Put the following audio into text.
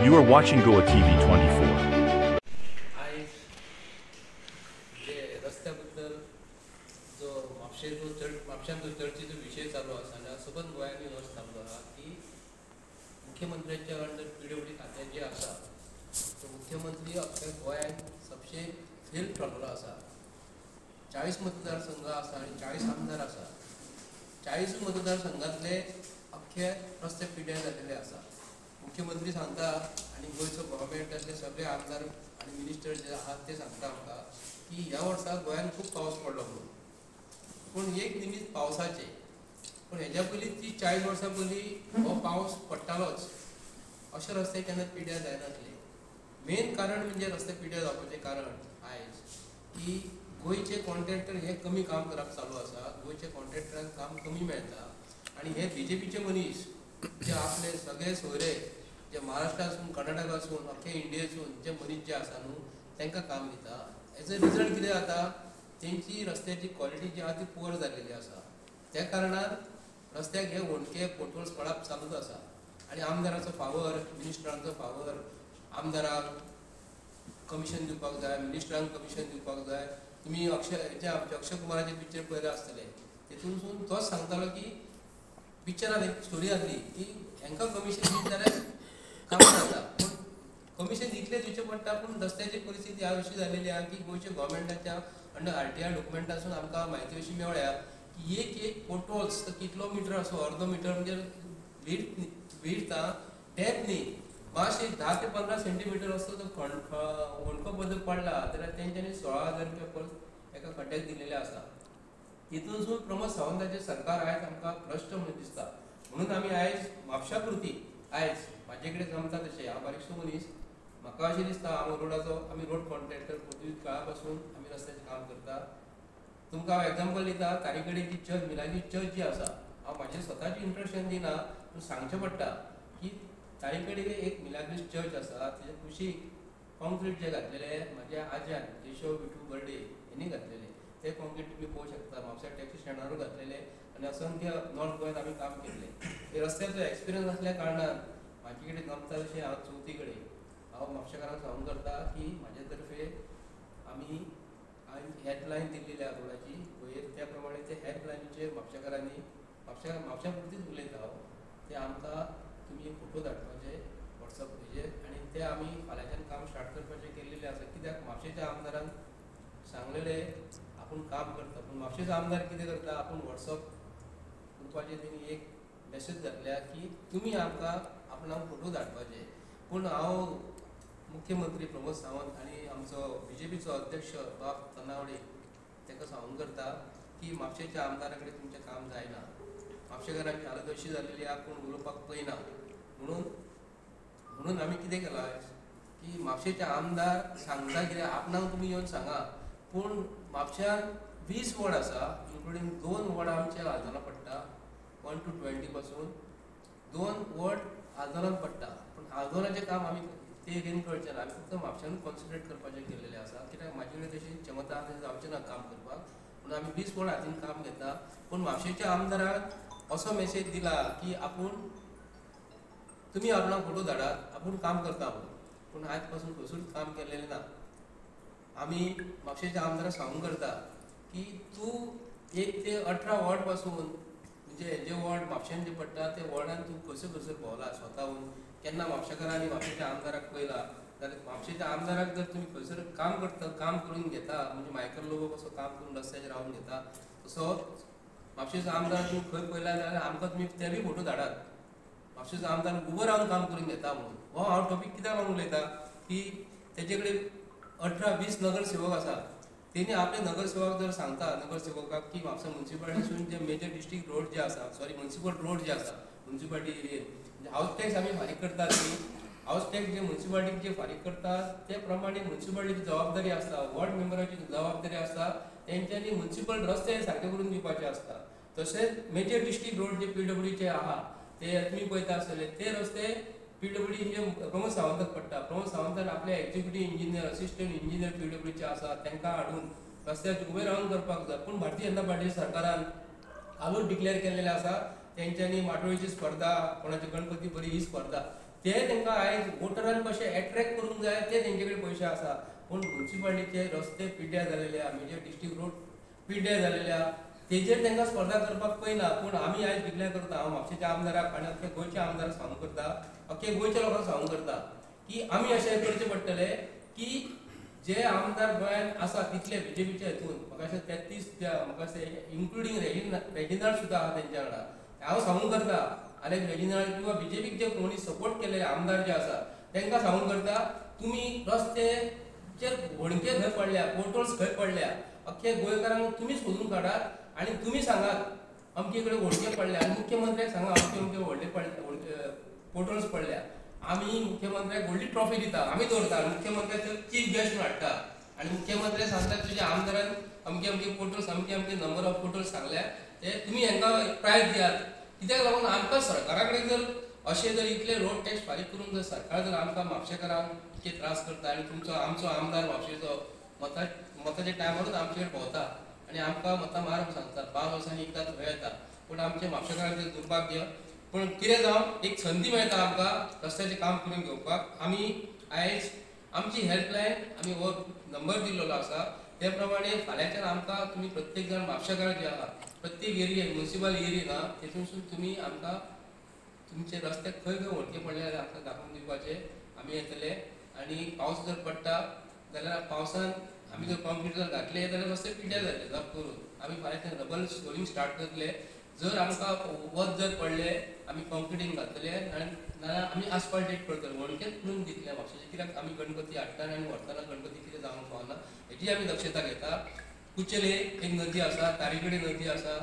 You are watching Goa TV 24. आज जे रस्त्याबद्दल जो म्हापशांचो चर्चेचो विशय चालू आसा आनी सबंद गोंयांनी हो चालू आहा की मुख्यमंत्र्याच्या अंडर PWD खातें जे आसा तो मुख्यमंत्री अख्ख्या गोंयान सबशे फेल ठरलो आसा. 40 मतदारसंघ आसा आनी 40 आमदार आसा. 40 मतदारसंघातले अख्खे रस्ते पिड्ड्यार जाल्ले आसा. मुख्यमंत्री सांगता आनी गोंयचो गव्हर्मेंटातले सगळे आमदार आनी मिनिस्टर जे आहात ते सांगता आमकां की ह्या वर्सा गोंयान खूब पावस पडलो म्हणून. पूण एक निमित पावसाचे पूण हेज्या पयलीं ती 40 वर्सां पयलीं हो पावस पडटालोच अशे रस्ते केन्ना पिड्ड्यार जायनासले. मेन कारण म्हणजे रस्ते पिड्ड्यार जावपाचें कारण आयज की गोंयचे कॉन्ट्रॅक्टर हे कमी काम करप चालू आसा. गोंयच्या कॉन्ट्रॅक्टरांक काम कमी मेळटा आनी हे BJPचे मनीस जे आपले सगळे सोयरे जे महाराष्ट्रासून कर्नाटकासून अख्खे इंडियेसून जे मनीस जे आसा न्हू तांकां काम दिता. हेजो रिजल्ट कितें जाता तेंची रस्त्याची क्वॉलिटी जी आहा ती पुअर जाल्लेली आसा. त्या कारणान रस्त्याक हे वणके पोटहोल्स पडप चालूच आसा. आनी आमदाराचो फावर मिनिस्टरांचो फावर आमदाराक कमिशन दिवपाक जाय मिनिस्टरांक कमिशन दिवपाक जाय. तुमी अक्षय कुमाराचे पिक्चर पळयले आसतले तेतूनसून तोच सांगतालो की पिक्चरान एक स्टोरी आसली की हांकां कमिशन दित जाल्यार काम जाता पूण कमिशन दितले दिवचें पडटा. पूण रस्त्याची परिस्थिती ह्या अशी जाल्लेली आहा की गोंयच्या गव्हर्मेंटाच्या अंडर RTI डॉक्युमेंटासून आमकां म्हायती अशी मेवल्या की एक पोटहोल्स कितलो मिटर असो अर्द मिटर म्हणजे विड्थ डेप्थ न्ही मातशे 10 ते 15 सेंटीमीटर असतो तो वणको बद्दल पडला जाल्यार तेंच्यांनी 16,000 रुपया परत एका खड्ड्याक दिलेले आसा. तितूनसून प्रमोद सावंताचें सरकार आयज आमकां भ्रश्ट म्हणून दिसता. म्हणून आमी आयज म्हापशा पुरती आयज म्हाजे कडेन जमता तशें हांव बारीकसो मनीस म्हाका अशें दिसता हांव रोडाचो आमी रोड कॉन्ट्रॅक्टर पोर्तुगीज काळा पासून आमी रस्त्याचें काम करता. तुमकां हांव एग्जांपल दिता तारी कडेन जी चर्च मिलाग्री चर्च जी आसा हांव म्हाजें स्वताचें इंट्रोडक्शन दिना पूण सांगचें पडटा की तारी कडेन एक मिलाग्री चर्च आसा तेजे कुशीक कॉन्क्रीट जे घातलेले म्हाज्या आज्यान केशव विठू बर्डे हेणी घातलेले ते कॉन्क्रीट तुमी पळोवंक शकता. म्हापसा टॅक्सी स्टँडारूय घातलेले आनी असंख्य नॉर्थ गोंयांत आमी काम केल्लें. हे रस्त्याचो एक्सपिरियन्स आसल्या कारणान म्हाजे कडेन जमता तशें हांव चवथी कडेन हांव म्हापशेकारांक सांगूंक करता की म्हाजे तर्फे आमी हेल्पलायन दिल्ली आहा रोडाची वयर त्या प्रमाणे ते हेल्पलायनीचेर म्हापशेकारांनी म्हापशा पुरतीच उलयता हांव ते आमकां तुमी फोटो धाडपाचे वॉट्सअप हेजेर आनी ते आमी फाल्यांच्यान काम स्टार्ट करपाचें केल्लेलें आसा. कित्याक म्हापशेच्या आमदारांक सांगलेले आपूण काम करता पूण म्हापशेचो आमदार कितें करता आपूण वॉट्सअप ग्रुपाचेर तेणी एक मॅसेज घातल्या की तुमी आमकां आपणाक फोटो धाडपाचे. पूण हांव मुख्यमंत्री प्रमोद सावंत आनी आमचो BJPचो अध्यक्ष बाब तनावडे ताका सांगूंक करता की म्हापशेच्या आमदारा कडेन तुमचें काम जायना. म्हापशेकारांची हालत अशी जाल्लेली आहा कोण उलोवपाक पळयना. म्हणून आमी कितें केलां की म्हापशेचे आमदार सांगता कितें आपणाक तुमी येवन सांगा पूण म्हापशान 20 वॉर्ड आसा इन्क्लुडींग 2 वॉर्ड आमचे आल्दोना पडटा 1 to 20 पासून 2 वॉर्ड आल्दोनान पडटा. पूण आल्दोनाचें काम आमी ते घेवन करचें ना. आमी फक्त म्हापशान कॉन्सन्ट्रेट करपाचें केल्लेलें आसा. कित्याक म्हाजे कडेन तशी क्षमता जावचें ना काम करपाक म्हणून आमी 20 वॉर्ड हातीन काम घेता. पूण म्हापशेच्या आमदाराक असो मॅसेज दिला की आपूण तुमी आपणाक फोटो धाडात आपूण काम करता म्हणून. पूण आयज पासून खंयसूच काम केल्लेलें ना. आमी म्हापशेच्या आमदाराक सांगूंक करता की तूं 1 ते 18 वॉर्ड पासून म्हणजे जे वॉर्ड म्हापशेन जे पडटा ते वॉर्डान तूं खंयसर भोंवला स्वताहून केन्ना म्हापशेकारांनी म्हापशेच्या आमदाराक पळयला जाल्यार म्हापशेच्या आमदाराक जर तुमी खंयसर काम करता काम करून घेता म्हणजे मायकल लोबो कसो काम करून रस्त्याचेर रावन घेता तसो म्हापशेचो आमदार तुमी खंय पळयला जाल्यार आमकां तुमी तेवूय फोटो धाडात. म्हापशेचो आमदार उबो रावन काम करून घेता म्हणून हो हांव टॉपीक कित्याक लागून उलयता की तेजे कडेन 18-20 नगरसेवक आसा. तेणी आपले नगरसेवक जर सांगता नगरसेवकाक की म्हापसा म्युन्सिपालिटीसून जे मेजर डिस्ट्रिक्ट रोड जे आसा म्युन्सिपल रोड जे आसा म्युन्सिपालिटी एरियेन म्हणजे हावस टॅक्स आमी फारीक करतात न्ही हावस टॅक्स जे म्युन्सिपालिटीक जे फारीक करतात ते प्रमाणे म्युन्सिपालिटीची जबाबदारी आसता वॉर्ड मेंबराची जबाबदारी आसता. तेंच्यांनी म्युन्सिपल रस्ते सारके करून दिवपाचे आसता. तशेंच मेजर डिस्ट्रिक्ट रोड जे PWDचे आहा ते तुमी पळयता आसतले ते रस्ते PWD जे प्रमोद सावंताक पडटा. प्रमोद सावंतान आपले एक्झिक्युटीव इंजिनियर असिस्टंट इंजिनियर PWDचे आसा तांकां हाडून रस्त्याचेर उबे रावन करपाक जाय. पूण भारतीय जनता पार्टी सरकारान हालूच डिक्लेअर केल्लेले आसा तेंच्यांनी माटोळीची स्पर्धा कोणाची गणपती बरी ही स्पर्धा ते तांकां आयज वोटरांक कशें एट्रॅक्ट करूंक जाय ते तेंचे कडेन पयशे आसा पूण म्युन्सिपालिटीचे रस्ते पिड्ड्यार जालेले आहा मेजर डिस्ट्रिक्ट रोड पिड्ड्यार जालेले आहा तेजेर तांकां स्पर्धा करपाक पयना पूण आमी आयज डिक्लेअर करता हांव म्हापशेच्या आमदाराक आनी अख्ख्या गोंयच्या आमदाराक सांगू करता अख्ख्या गोंयच्या लोकांक सांगू करता की आमी अशें करचें पडटलें की जे आमदार गोंयांत आसा तितले बीजेपीच्या हितून म्हाका अशें 33 म्हाका अशें इन्क्लुडींग रेजिनाल्ड सुद्दां आहा तेंच्या वांगडा हांव सांगू करता आनी रेजिनाल्ड किंवा बीजेपीक जे कोणी सपोर्ट केलेले आमदार जे आसा तांकां सांगू करता तुमी रस्तेचेर होणके खंय पडल्या पोर्टल्स खंय पडल्या अख्ख्या गोंयकारांक तुमीच सोदून काडात आनी तुमी सांगात अमके कडेन होणके पडल्या आनी मुख्यमंत्र्याक सांगा अमके अमके व्हडले पोर्टल्स पडल्या आमी मुख्यमंत्र्याक व्हडली ट्रॉफी दिता आमी दवरता मुख्यमंत्र्याचो चीफ गेस्ट हाडटा आनी मुख्यमंत्री सांगता तुज्या आमदारान अमके अमके पोर्टल्स अमके अमके नंबर ऑफ पोर्टल्स सांगल्या ते तुमी हांकां प्रायज दियात कित्याक लागून आमकां सरकारा कडेन जर अशें जर इतले रोड टॅक्स फारीक करून जर सरकार जर आमकां म्हापशेकारांक इतके त्रास करता आनी तुमचो आमचो आमदार म्हापशेचो मताच्या टायमारूच आमचे कडेन भोंवता आनी आमकां मतां मारूंक सांगता 5 वर्सांनी एकदां थंय येता पूण आमचे म्हापशेकारांचें दुर्भाग्य पूण कितें जावन एक संदी मेळटा आमकां रस्त्याचें काम करून घेवपाक आमी आयज आमची हेल्पलायन आमी हो नंबर दिल्लो आसा त्या प्रमाणे फाल्यांच्यान आमकां तुमी प्रत्येक जाण म्हापशेकार जे आहा प्रत्येक एरियेक म्युन्सिपल एरियेक आहा तेतूनसून तुमी आमकां तुमचे रस्ते खंय खंय व्हडके पडले जाल्यार आमकां दाखोवन दिवपाचे आमी येतले आनी पावस जर पडटा जाल्यार पावसान आमी जर कॉन्क्रीट जर घातले जाल्यार रस्ते पिड्ड्यार जातले जप करून आमी फाल्यां डबल सोलिंग स्टार्ट करतले जर आमकां वत जर पडले आमी कॉन्क्रिटींग घातले आनी नाल्यार आमी आस्फाल्टेट करतले व्हडकेच करून दितले म्हापशेचे कित्याक आमी गणपती हाडटाना आनी व्हरतना गणपती कितें जावंक पावना हेची आमी दक्षता घेता कुचेले एक नदी आसा तारीकडेन नदी आसा